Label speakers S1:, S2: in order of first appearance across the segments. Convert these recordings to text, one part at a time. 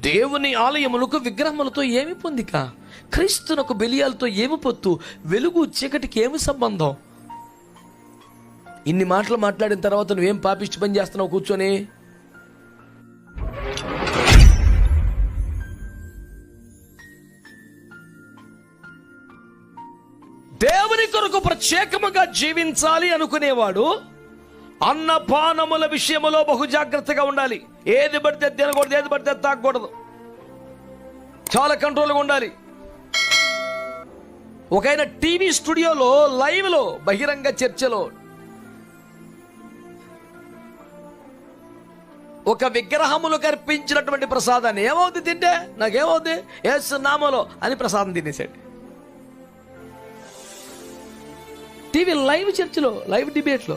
S1: దేవుని ఆలయములకు విగ్రహములతో ఏమి పొందిక, క్రీస్తునకు బలియాలతో ఏమి పొత్తు, వెలుగు చీకటికి ఏమి సంబంధం? ఇన్ని మాటలు మాట్లాడిన తర్వాత నువ్వేం పాపిష్టి పని చేస్తున్నావు కూర్చొని? దేవుని కొరకు ప్రత్యేకముగా జీవించాలి అనుకునేవాడు అన్నపానముల విషయములో బహు జాగ్రత్తగా ఉండాలి. ఏది పడితే తినకూడదు, ఏది పడితే తాగకూడదు, చాలా కంట్రోల్గా ఉండాలి. ఒకైనా టీవీ స్టూడియోలో లైవ్లో బహిరంగ చర్చలో ఒక విగ్రహములు కర్పించినటువంటి ప్రసాదాన్ని ఏమవుతుంది తింటే, నాకేమవుతుంది యేసు నామములో అని ప్రసాదం తినేసాడు. టీవీ లైవ్ చర్చలో, లైవ్ డిబేట్లో.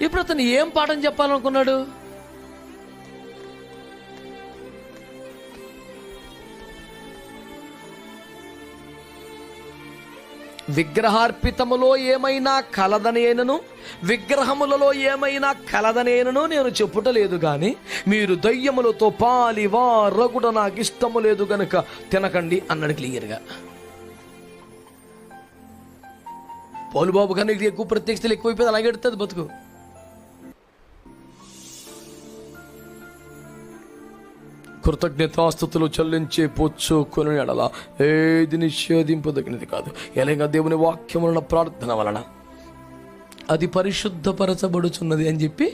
S1: ఇప్పుడు అతను ఏం పాఠం చెప్పాలనుకున్నాడు? విగ్రహార్పితములో ఏమైనా కలదనేనను, విగ్రహములలో ఏమైనా కలదనేనను నేను చెప్పుటలేదు గాని, మీరు దయ్యములతో పాలివా రగుడ నాకు ఇష్టము లేదు గనుక తినకండి అన్నాడు క్లియర్గా. పౌలుబాబు కానీ ఎక్కువ ప్రత్యక్షతలు ఎక్కువైపోయింది, అలాగే ఎడుతుంది బతుకు. కృతజ్ఞతాస్తుతులు చెల్లించే పుచ్చుకొని ఎడల ఏది నిషేధింపదగినది కాదు, ఎలాగ దేవుని వాక్యముల ప్రార్థన వలన అది పరిశుద్ధపరచబడుచున్నది అని చెప్పి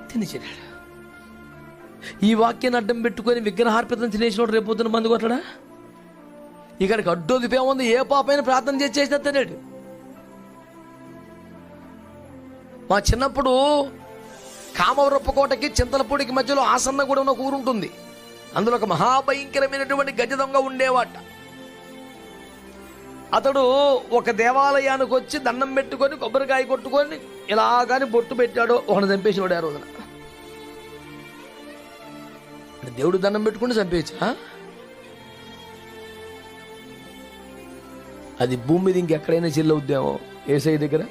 S1: తినేసాడు. ఈ వాక్యాన్ని అడ్డం పెట్టుకొని విగ్రహార్పితం తినేసినోడు రేపొద్దున మందు కొట్టడా? ఇక్కడికి అడ్డోదిపేముంది, ఏ పాపైనా ప్రార్థన చేసేసినా తినాడు. మా చిన్నప్పుడు కామవరప్పకోటకి చింతలపూడికి మధ్యలో ఆసన్న కూడా ఒక ఊరు ఉంటుంది. అందులో ఒక మహాభయంకరమైనటువంటి గజ దొంగ ఉండేవాట. అతడు ఒక దేవాలయానికి వచ్చి దండం పెట్టుకొని కొబ్బరికాయ కొట్టుకొని ఇలాగాని బొట్టు పెట్టాడు, ఒకటి చంపేసినాడు ఆ రోజున. దేవుడు దండం పెట్టుకుని చంపేయచ్చా? అది భూమి మీద ఇంకెక్కడైనా చెల్లవుద్దేమో యేసయ్య దగ్గర.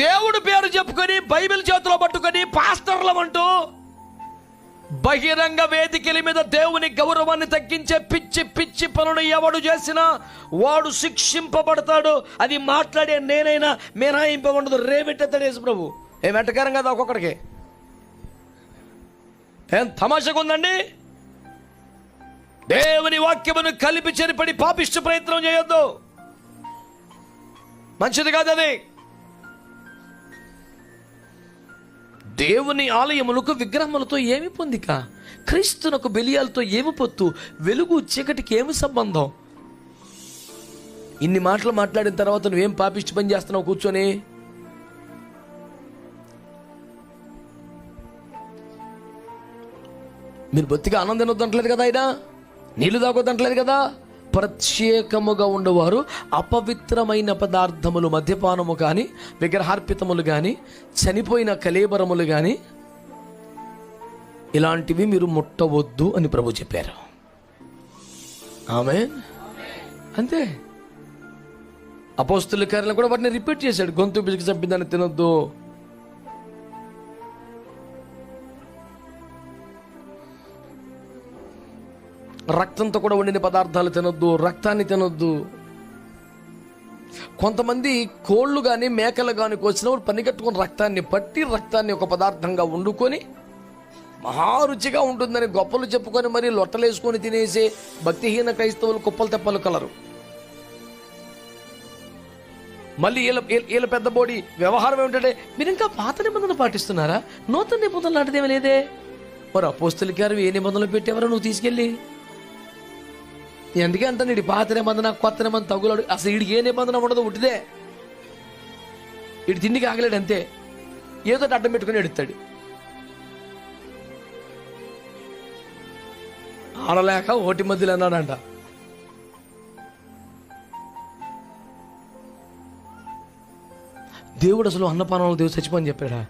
S1: దేవుడు పేరు చెప్పుకొని బైబిల్ చేతిలో పట్టుకొని పాస్టర్లం అంటూ బహిరంగ వేదికల మీద దేవుని గౌరవాన్ని తగ్గించే పిచ్చి పిచ్చి పనులు ఎవడు చేసినా వాడు శిక్షింపబడతాడు. అది మాట్లాడే నేనైనా మినహాయింపబడదు. రేవెట్టేస్తాడు యేసు ప్రభు. ఏం వెంటకారం కదా ఒక్కొక్కడికి, ఏం తమాషగా ఉందండి? దేవుని వాక్యమును కలిపి చెరిపడి పాపిష్ట ప్రయత్నం చేయొద్దు, మంచిది కాదు అది. దేవుని ఆలయములకు విగ్రహములతో ఏమి పొందిక, క్రీస్తునకు బలియాలతో ఏమి పొత్తు, వెలుగు చీకటికి ఏమి సంబంధం? ఇన్ని మాటలు మాట్లాడిన తర్వాత నువ్వేం పాపిష్టి పని చేస్తున్నావు కూర్చొని? మీరు బొత్తిగా ఆనందం వద్దంటలేదు కదా, ఆయన నీళ్లు తాగొద్దంటలేదు కదా. ప్రత్యేకముగా ఉండేవారు అపవిత్రమైన పదార్థములు, మద్యపానము కానీ, విగ్రహార్పితములు కానీ, చనిపోయిన కళేబరములు కానీ ఇలాంటివి మీరు ముట్టవద్దు అని ప్రభు చెప్పారు. ఆమేన్. అంతే. అపోస్తుల కార్యాలను కూడా వాటిని రిపీట్ చేశాడు. గొంతు పిసికి చంపిందని తినొద్దు, రక్తంతో కూడా వండిన పదార్థాలు తినొద్దు, రక్తాన్ని తినొద్దు. కొంతమంది కోళ్ళు కానీ మేకలు కానీ కోసినప్పుడు పని కట్టుకుని రక్తాన్ని పట్టి రక్తాన్ని ఒక పదార్థంగా వండుకొని మహారుచిగా ఉంటుందని గొప్పలు చెప్పుకొని మరి లొట్టలేసుకొని తినేసే భక్తిహీన క్రైస్తవులు కుప్పలు తెప్పలు కలరు. మళ్ళీ వీళ్ళ పెద్ద బోడి వ్యవహారం ఏమిటంటే, మీరు ఇంకా పాత నిబంధనలు పాటిస్తున్నారా, నూతన నిబంధనలు లాంటిదేమీ లేదే. మరి అపోస్తలుల గారు ఏ నిబంధనలు పెట్టేవారో నువ్వు తీసుకెళ్ళి. ఎందుకే అంత నీడి పాత నిబంధన కొత్త నిబంధన తగులాడు. అసలు వీడికి ఏ నిబంధన ఉండదు, ఉట్టిదే. వీడి తిండికి ఆగలేడు, అంతే. ఏదో అడ్డం పెట్టుకుని ఎడుతాడు. ఆడలేక ఓటి మధ్యలో అన్నాడంట. దేవుడు అసలు అన్నపానాలు దేవుడు చచ్చిపోని చెప్పాడా?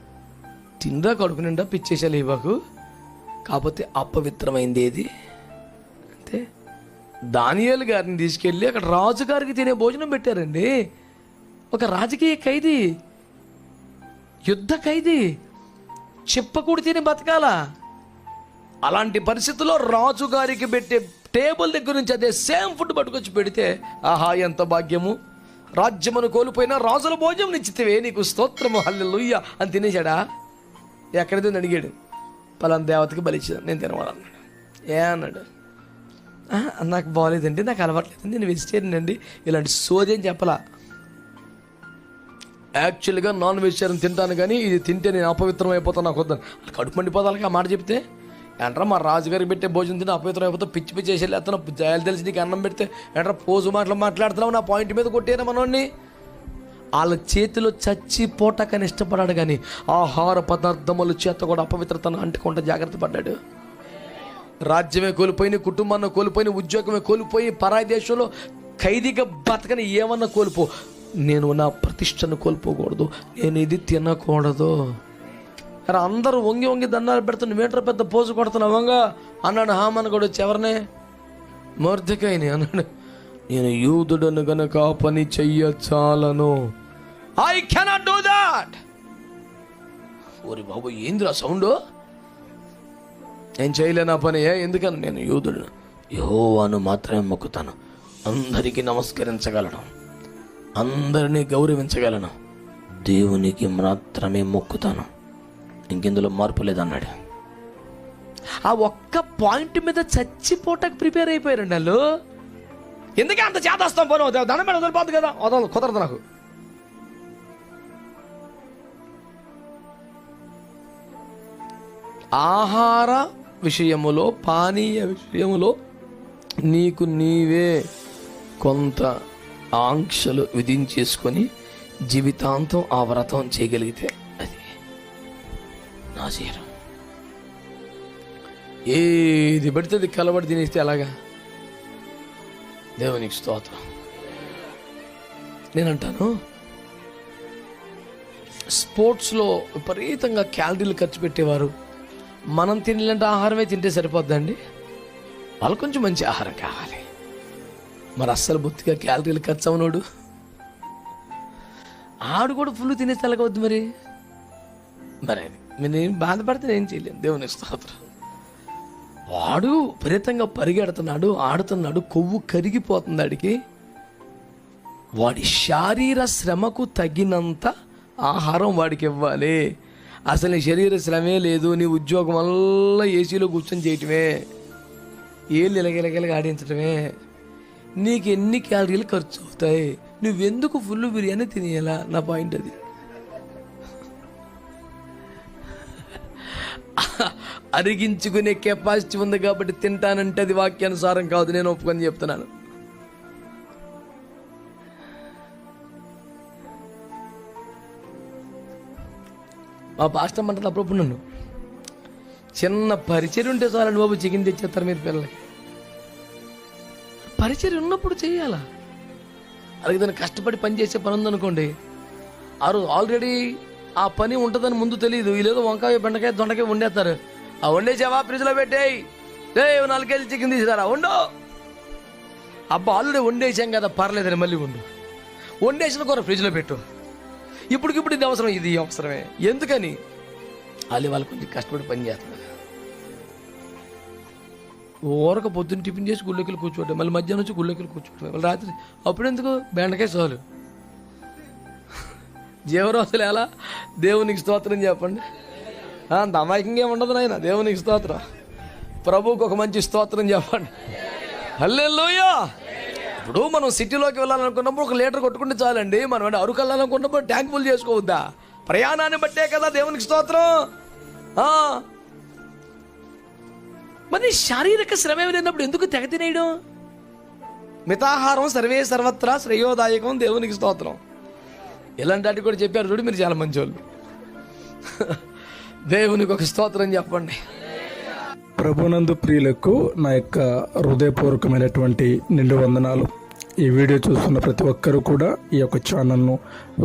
S1: తిందా కడుపు నిండా పిచ్చేసాలి ఇవ్వకు, కాకపోతే అపవిత్రమైంది ఏది అంతే. దానియేలు గారిని తీసుకెళ్ళి అక్కడ రాజుగారికి తినే భోజనం పెట్టారండి. ఒక రాజకీయ ఖైదీ యుద్ధ ఖైదీ, చెప్పకూడి తిని బతకాలా. అలాంటి పరిస్థితుల్లో రాజుగారికి పెట్టే టేబుల్ దగ్గర నుంచి అదే సేమ్ ఫుడ్ పట్టుకొచ్చి పెడితే ఆహా ఎంత భాగ్యము, రాజ్యమును కోల్పోయినా రాజుల భోజనం నిశ్చితవే, నీకు స్తోత్రము హల్లెలూయా అని తినేశాడా? ఎక్కడిదని అడిగాడు. పలానా దేవతకి బలిచ్చాను, నేను తినవాలన్నాడు. ఏ అన్నాడు, నాకు బాగోలేదండి, నాకు అలవాట్లేదండి, నేను వెజిటేరియన్ అండి, ఇలాంటి సోది అని చెప్పలా. యాక్చువల్గా నాన్ వెజిటేరియన్ తింటాను, కానీ ఇది తింటే నేను అపవిత్రం అయిపోతాను, నాకు వద్దాను. కడుపు మండిపోతానికి ఆ మాట చెప్తే ఏంట్రా మా రాజుగారికి పెట్టే భోజనం తింటే అపవిత్రం అయిపోతా, పిచ్చి పిచ్చి చేసి వెళ్ళేస్తాను, జయాలు తెలిసి నీకు అన్నం పెడితే ఏంట్రా పోజు మాట్లాడుతున్నావు, నా పాయింట్ మీద కొట్టేనా మనోడిని. వాళ్ళ చేతిలో చచ్చిపోటాకని ఇష్టపడ్డాడు, కానీ ఆహార పదార్థముల చేత కూడా అపవిత్రతను అంటుకుంటే జాగ్రత్త పడ్డాడు. రాజ్యమే కోల్పోయిన, కుటుంబాన్ని కోల్పోయిన, ఉద్యోగమే కోల్పోయి, పరాయి దేశంలో ఖైదీగా బతకని ఏమన్నా కోల్పో, నేను నా ప్రతిష్టను కోల్పోకూడదు, నేను ఇది తినకూడదు. అరే అందరూ వంగి వంగి దండాలు పెడుతున్న నువ్వేంట్రా పెద్ద పోజు కొడుతున్నావంగా అన్నాడు. హామన్ కూడా వచ్చి ఎవరినే, మొర్దెకైని అన్నాడు. నేను యూదుడను గనక ఆ పని చెయ్యచాలను, ఐ కెనాట్ డూ దాట్. ఓరి బాబు ఏందిరా సౌండ్, నేను చేయలేనా పని, ఎందుకని నేను యూదుడు, యెహోవాను మాత్రమే మొక్కుతాను, అందరికీ నమస్కరించగలను, అందరినీ గౌరవించగలను, దేవునికి మాత్రమే మొక్కుతాను, ఇంకెందులో మార్పు లేదన్నాడు. ఆ ఒక్క పాయింట్ మీద చచ్చిపోటానికి ప్రిపేర్ అయిపోయారండి వాళ్ళు. ఎందుకే అంత చేస్తాం పోను, దండం మీద వదిలిపోద్దు కదా, కుదరదు నాకు. ఆహార విషయములో, పానీయ విషయములో నీకు నీవే కొంత ఆంక్షలు విధించేసుకొని జీవితాంతం ఆ వ్రతం చేయగలిగితే అది నాశనం. ఏది పడితే అది కలబడి తినేస్తే అలాగా. దేవునికి స్తోత్రం. నేనంటాను, స్పోర్ట్స్లో విపరీతంగా క్యాలరీలు ఖర్చు పెట్టేవారు మనం తినాలంటే ఆహారమే తింటే సరిపోద్దండి, వాళ్ళు కొంచెం మంచి ఆహారం కావాలి. మరి అస్సలు బొత్తిగా క్యాలరీలు ఖర్చు అవునోడు ఆడు కూడా ఫుల్ తినేస్తే ఎలాగవద్దు మరి. మరి నేను బాధపడితే నేను చేయలేను. దేవుని స్తోత్రం. వాడు విపరీతంగా పరిగెడుతున్నాడు, ఆడుతున్నాడు, కొవ్వు కరిగిపోతుంది ఆడికి. వాడి శారీర శ్రమకు తగినంత ఆహారం వాడికి ఇవ్వాలి. అసలు నీ శరీర శ్రమే లేదు, నీ ఉద్యోగం వల్ల ఏసీలో కూర్చొని చేయటమే, ఏళ్ళు ఇలగిలగిలగా ఆడించడమే, నీకు ఎన్ని క్యాలరీలు ఖర్చు అవుతాయి, నువ్వెందుకు ఫుల్ బిర్యానీ తినేయాలా, నా పాయింట్ అది. అరిగించుకునే కెపాసిటీ ఉంది కాబట్టి తింటానంటే అది వాక్యానుసారం కాదు, నేను ఒప్పుకొని చెప్తున్నాను. మా పాస్టర్ అంటారు అప్పుడప్పుడు నన్ను, చిన్న పరిచయం ఉంటే చాలండి బాబు, చికెన్ తెచ్చేస్తారు మీరు పిల్లలకి. పరిచయం ఉన్నప్పుడు చేయాలా, అలాగే దాన్ని కష్టపడి పని చేసే పని ఉందనుకోండి, ఆల్రెడీ ఆ పని ఉంటుందని ముందు తెలియదు, వీళ్ళేదో వంకాయ బెండకాయ దొండకాయ వండేస్తారు. ఆ వండేసావా ఫ్రిడ్జ్లో పెట్టేయి, 4 కేజీలు చికెన్ తీసారా వండు, అబ్బా ఆల్రెడీ వండేసాం కదా పర్లేదని మళ్ళీ వండేసిన కూర ఫ్రిడ్జ్లో పెట్టు, ఇప్పుడు ఇది అవసరం, ఇది అవసరమే, ఎందుకని వాళ్ళు కొంచెం కష్టపడి పని చేస్తారు. ఊరక పొద్దున్న టిఫిన్ చేసి గుళ్ళెక్కలు కూర్చోవటం, మళ్ళీ మధ్యాహ్నం వచ్చి గుళ్ళెక్కలు కూర్చోవటం, మళ్ళీ రాత్రి అప్పుడెందుకు బెండకాయ చాలు. జీవరాశులు ఎలా, దేవునికి స్తోత్రం చెప్పండి. అంత అమాయకంగా ఉండదు నాయన, దేవునికి స్తోత్రం. ప్రభువుకు ఒక మంచి స్తోత్రం చెప్పండి. హల్లెలూయా. ఇప్పుడు మనం సిటీలోకి వెళ్ళాలనుకున్నప్పుడు 1 లీటర్ కొట్టుకుంటే చాలండి. మనం అంటే అరకు వెళ్ళాలనుకున్నప్పుడు ట్యాంక్ ఫుల్ చేసుకోవద్దా? ప్రయాణాన్ని బట్టే కదా దేవునికి స్తోత్రం. మరి శారీరక శ్రమ లేనప్పుడు ఎందుకు తెగ తినేయడం? మితాహారం సర్వే సర్వత్రా శ్రేయోదాయకం, దేవునికి స్తోత్రం. ఇలాంటి వాటి కూడా చెప్పారు చూడు, మీరు చాలా మంచి వాళ్ళు. దేవునికి ఒక స్తోత్రం చెప్పండి.
S2: ప్రభునందు ప్రియులకు నా యొక్క హృదయపూర్వకమైనటువంటి నిండు వందనాలు. ఈ వీడియో చూస్తున్న ప్రతి ఒక్కరూ కూడా ఈ యొక్క ఛానల్ను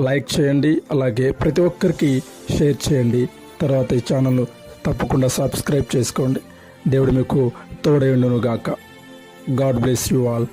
S2: లైక్ చేయండి, అలాగే ప్రతి ఒక్కరికి షేర్ చేయండి. తర్వాత ఈ ఛానల్ను తప్పకుండా సబ్స్క్రైబ్ చేసుకోండి. దేవుడు మీకు తోడై ఉండును గాక. God bless you all.